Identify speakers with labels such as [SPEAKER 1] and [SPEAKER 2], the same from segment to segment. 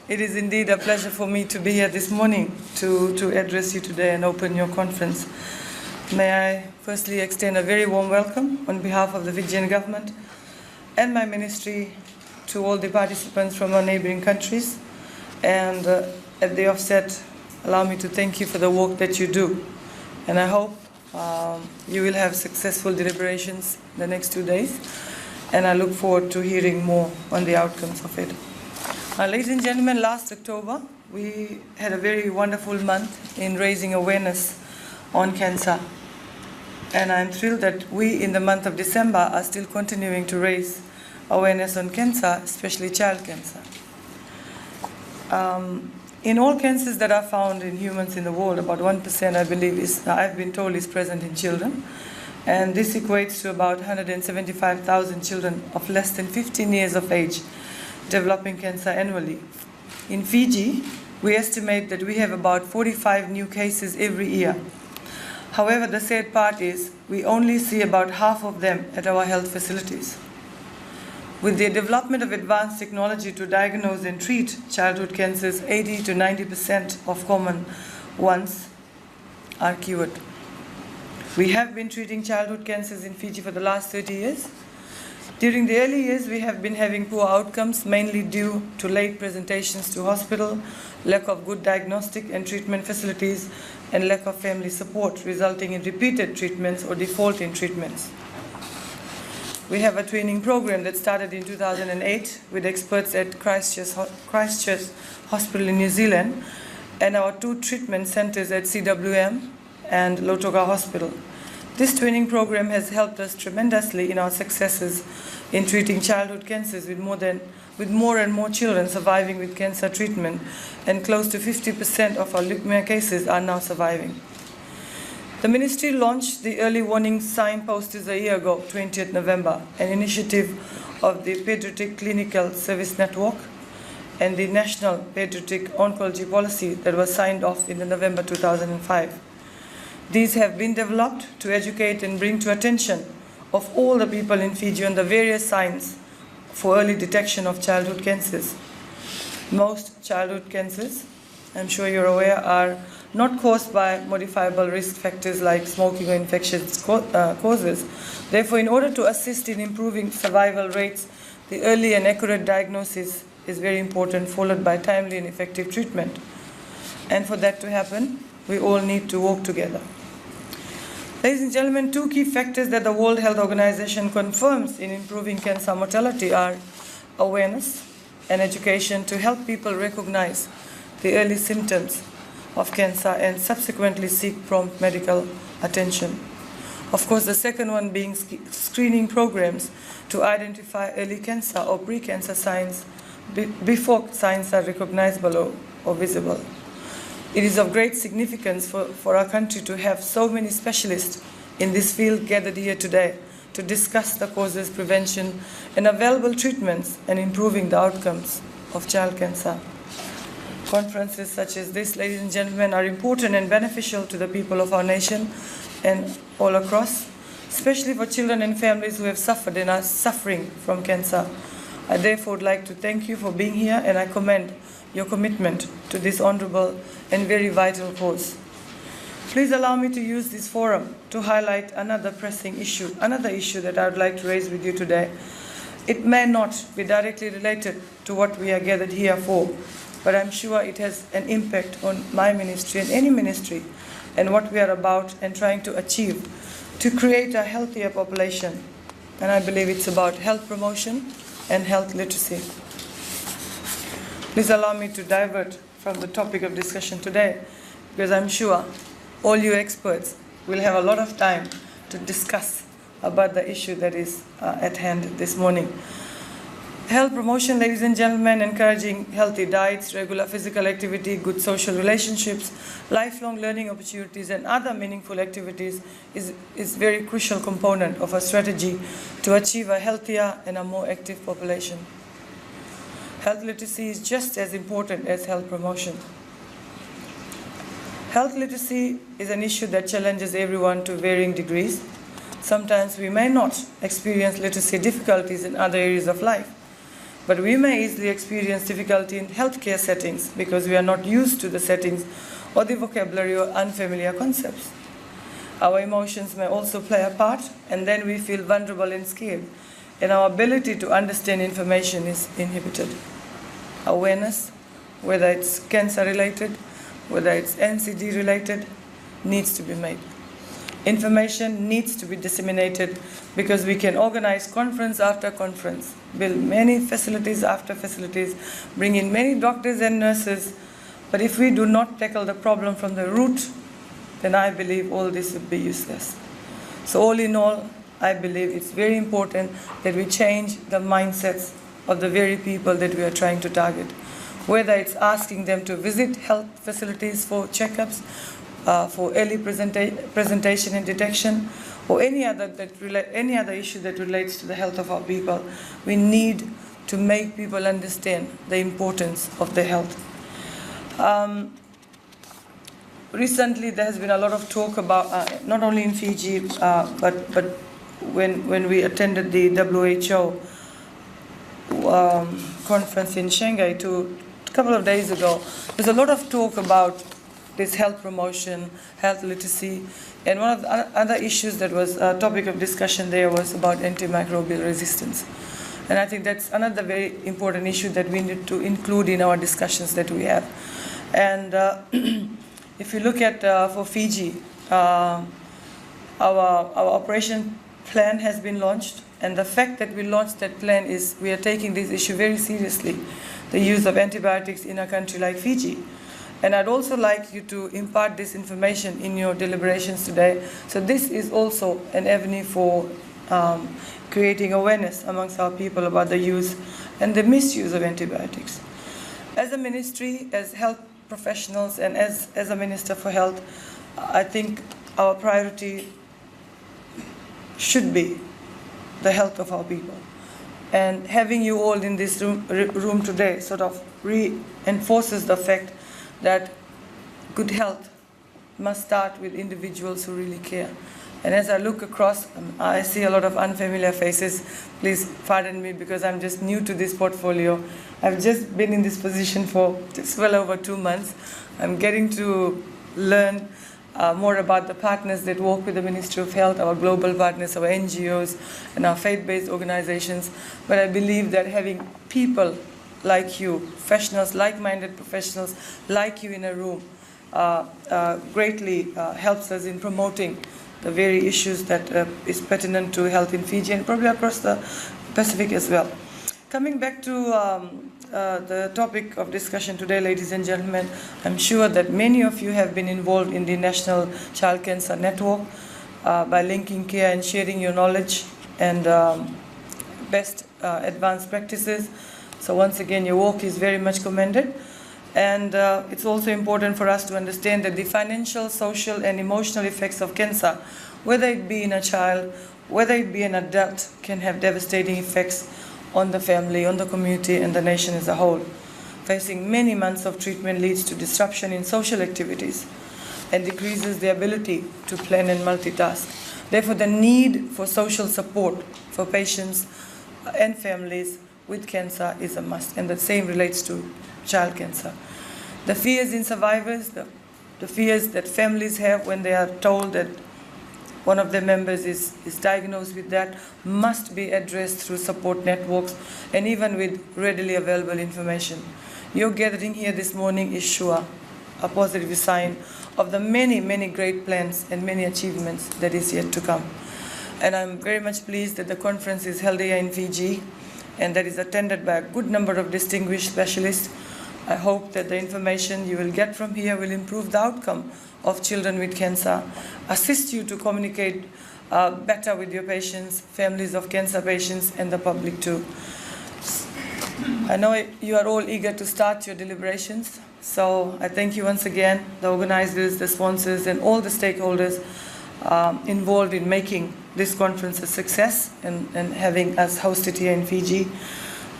[SPEAKER 1] It is indeed a pleasure for me to be here this morning to address you today and open your conference. May I firstly extend a very warm welcome on behalf of the Fijian government and my ministry to all the participants from our neighboring countries. And at the offset, allow me to thank you for the work that you do. And I hope you will have successful deliberations the next 2 days. And I look forward to hearing more on the outcomes of it. Ladies and gentlemen, last October, we had a very wonderful month in raising awareness on cancer. And I'm thrilled that we, in the month of December, are still continuing to raise awareness on cancer, especially child cancer. In all cancers that are found in humans in the world, about 1%, I believe, I've been told, is present in children. And this equates to about 175,000 children of less than 15 years of age developing cancer annually. In Fiji, we estimate that we have about 45 new cases every year. However, the sad part is we only see about half of them at our health facilities. With the development of advanced technology to diagnose and treat childhood cancers, 80 to 90% of common ones are cured. We have been treating childhood cancers in Fiji for the last 30 years. During the early years, we have been having poor outcomes, mainly due to late presentations to hospital, lack of good diagnostic and treatment facilities, and lack of family support, resulting in repeated treatments or default in treatments. We have a training program that started in 2008 with experts at Christchurch Hospital in New Zealand and our 2 treatment centers at CWM and Lautoka Hospital. This training program has helped us tremendously in our successes in treating childhood cancers with more and more children surviving with cancer treatment, and close to 50% of our leukemia cases are now surviving. The ministry launched the early warning signposters a year ago, 20th November, an initiative of the Pediatric Clinical Service Network and the National Pediatric Oncology Policy that was signed off in November 2005. These have been developed to educate and bring to attention of all the people in Fiji on the various signs for early detection of childhood cancers. Most childhood cancers, I'm sure you're aware, are not caused by modifiable risk factors like smoking or infectious causes. Therefore, in order to assist in improving survival rates, the early and accurate diagnosis is very important, followed by timely and effective treatment. And for that to happen, we all need to work together. Ladies and gentlemen, 2 key factors that the World Health Organization confirms in improving cancer mortality are awareness and education to help people recognize the early symptoms of cancer and subsequently seek prompt medical attention. Of course, the second one being screening programs to identify early cancer or pre-cancer signs before signs are recognizable or visible. It is of great significance for our country to have so many specialists in this field gathered here today to discuss the causes, prevention, and available treatments and improving the outcomes of child cancer. Conferences such as this, ladies and gentlemen, are important and beneficial to the people of our nation and all across, especially for children and families who have suffered and are suffering from cancer. I therefore would like to thank you for being here, and I commend your commitment to this honorable and very vital cause. Please allow me to use this forum to highlight another pressing issue, another issue that I would like to raise with you today. It may not be directly related to what we are gathered here for, but I'm sure it has an impact on my ministry and any ministry and what we are about and trying to achieve to create a healthier population. And I believe it's about health promotion and health literacy. Please allow me to divert from the topic of discussion today, because I'm sure all you experts will have a lot of time to discuss about the issue that is at hand this morning. Health promotion, ladies and gentlemen, encouraging healthy diets, regular physical activity, good social relationships, lifelong learning opportunities, and other meaningful activities is a very crucial component of a strategy to achieve a healthier and a more active population. Health literacy is just as important as health promotion. Health literacy is an issue that challenges everyone to varying degrees. Sometimes we may not experience literacy difficulties in other areas of life, But we may easily experience difficulty in healthcare settings because we are not used to the settings or the vocabulary or unfamiliar concepts. Our emotions may also play a part, and then we feel vulnerable and scared, and our ability to understand information is inhibited. Awareness, whether it's cancer-related, whether it's NCD-related, needs to be made. Information needs to be disseminated because we can organize conference after conference, build many facilities after facilities, bring in many doctors and nurses, but if we do not tackle the problem from the root, then I believe all this would be useless. So all in all, I believe it's very important that we change the mindsets of the very people that we are trying to target. Whether it's asking them to visit health facilities for checkups, for early presentation and detection, or any other issue that relates to the health of our people, we need to make people understand the importance of their health. Recently, there has been a lot of talk about, not only in Fiji, but when we attended the WHO conference in Shanghai a couple of days ago, there's a lot of talk about this health promotion, health literacy, and one of the other issues that was a topic of discussion there was about antimicrobial resistance. And I think that's another very important issue that we need to include in our discussions that we have. And if you look at for Fiji, our operation plan has been launched, and the fact that we launched that plan is we are taking this issue very seriously, the use of antibiotics in a country like Fiji. And I'd also like you to impart this information in your deliberations today. So this is also an avenue for creating awareness amongst our people about the use and the misuse of antibiotics. As a ministry, as health professionals, and as a Minister for Health, I think our priority should be the health of our people. And having you all in this room today sort of reinforces the fact that good health must start with individuals who really care. And as I look across, I see a lot of unfamiliar faces. Please pardon me because I'm just new to this portfolio. I've just been in this position for just well over 2 months. I'm getting to learn more about the partners that work with the Ministry of Health, our global partners, our NGOs, and our faith-based organizations. But I believe that having people like you, professionals, like-minded professionals like you in a room, greatly helps us in promoting the very issues that is pertinent to health in Fiji and probably across the Pacific as well. Coming back to the topic of discussion today, ladies and gentlemen, I'm sure that many of you have been involved in the National Child Cancer Network by linking care and sharing your knowledge and best advanced practices. So once again, your work is very much commended. And it's also important for us to understand that the financial, social, and emotional effects of cancer, whether it be in a child, whether it be an adult, can have devastating effects on the family, on the community, and the nation as a whole. Facing many months of treatment leads to disruption in social activities and decreases the ability to plan and multitask. Therefore, the need for social support for patients and families with cancer is a must, and the same relates to child cancer. The fears in survivors, the fears that families have when they are told that one of their members is diagnosed with that, must be addressed through support networks and even with readily available information. Your gathering here this morning is sure a positive sign of the many, many great plans and many achievements that is yet to come. And I'm very much pleased that the conference is held here in Fiji and that is attended by a good number of distinguished specialists. I hope that the information you will get from here will improve the outcome of children with cancer, assist you to communicate better with your patients, families of cancer patients, and the public too. I know you are all eager to start your deliberations, so I thank you once again, the organizers, the sponsors, and all the stakeholders involved in making this conference a success and having us hosted here in Fiji.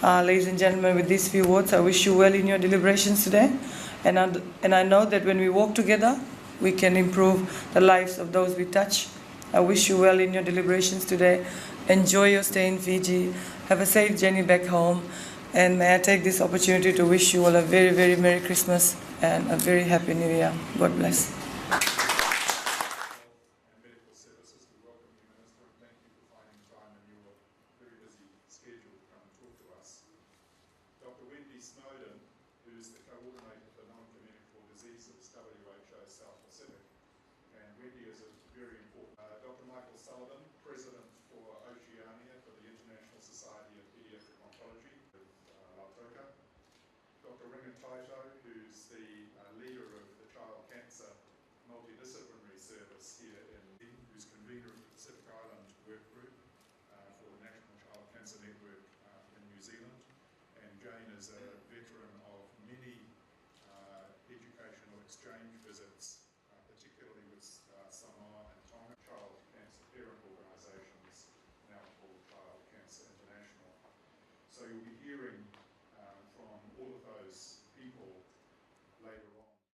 [SPEAKER 1] Ladies and gentlemen, with these few words, I wish you well in your deliberations today. And I know that when we work together, we can improve the lives of those we touch. I wish you well in your deliberations today. Enjoy your stay in Fiji. Have a safe journey back home. And may I take this opportunity to wish you all a very, very Merry Christmas and a very Happy New Year. God bless.
[SPEAKER 2] And Medical Services, we welcome you, Minister, and thank you for finding time in your very busy schedule to come and talk to us. Dr. Wendy Snowden, who's the coordinator for non-communicable diseases, WHO South Pacific, and Wendy is a very important. Dr. Michael Sullivan, President for Oceania for the International Society of Pediatric Oncology, Lautoka. Dr. Ringa Taito, who's the leader of the Child Cancer Multidisciplinary Service here who's convener of the Pacific Island Work Group for the National Child Cancer Network in New Zealand. And Jane is a